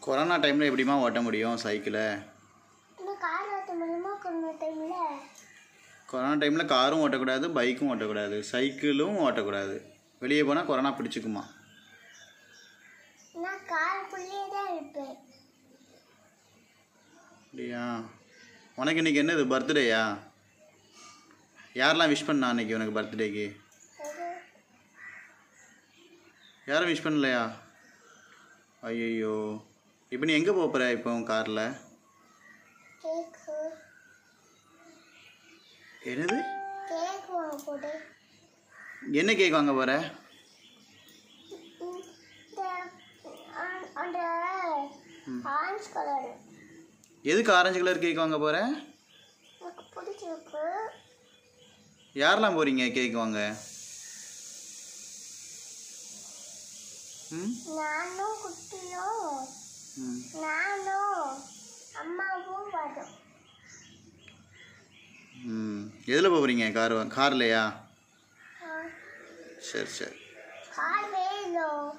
Corona டைமில் எப்படிமா ஓட்ட முடியும் சைக்கிளை? கொரோனா டைமில் காரும் ஓட்டக்கூடாது, பைக்கும் ஓட்டக்கூடாது, சைக்கிளும் ஓட்டக்கூடாது. வெளியே போனால் கொரோனா பிடிச்சிக்குமா? அப்படியா? உனக்கு இன்றைக்கி என்னது பர்த்டேயா? யாரெல்லாம் விஷ் பண்ணா அன்றைக்கி உனக்கு பர்த்டேக்கு? யாரும் விஷ் பண்ணலையா? ஐயோ, இப்போ நீ எங்கே போகிற இப்போ காரில்? என்னது? என்ன கேக் வாங்க போகிற? எதுக்கு ஆரஞ்சு கலர் கேக் வாங்க போகிற? யாரெல்லாம் போகிறீங்க கேக் வாங்க? நானும் குட்டியும் நானும் அம்மாவும் வரோம். எதில் போகிறீங்க? கார்லையா? சரி சரி. கார் வேணும்.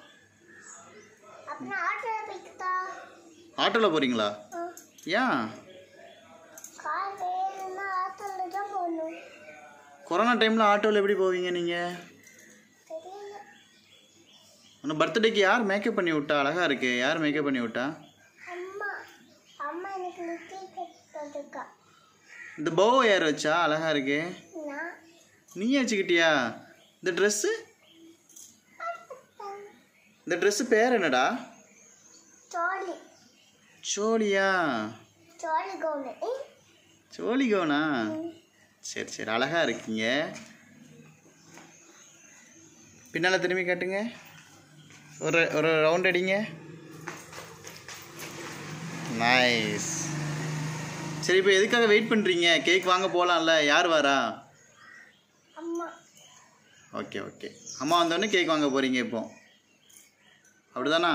அப்புறம் ஆட்டோவில் போய்க்கிட்டா? ஆட்டோவில் போகிறீங்களா? ஏன்? கார் வேணும்னா ஆட்டோவில் தான் போகணும். கொரோனா டைமில் ஆட்டோவில் எப்படி போவீங்க நீங்கள்? உன்னை பர்த்டேக்கு யார் மேக்கப் பண்ணி விட்டா? அழகாக இருக்கு. யார் மேக்கப் பண்ணி விட்டா? அம்மா. அம்மா எனக்கு லிப்ஸ்டிக். இந்த போ யார் வச்சா? அழகாக இருக்கு. நீயே வச்சுக்கிட்டியா? இந்த ட்ரெஸ்ஸு? இந்த ட்ரெஸ்ஸு பேர் என்னடா? சோலி. சோழியா? சோலி கவுனு. சோழி கவுனா? சரி சரி, அழகாக இருக்கீங்க. பின்னால் திரும்பி காட்டுங்க. ஒரு ரவுண்ட் அடிங்க. நைஸ். சரி, இப்போ எதுக்காக வெயிட் பண்ணுறீங்க? கேக் வாங்க போகலாம்ல. யார் வரா? அம்மா. Okay okay. அம்மா வந்தோடனே கேக் வாங்க போகிறீங்க இப்போ, அப்படிதானா?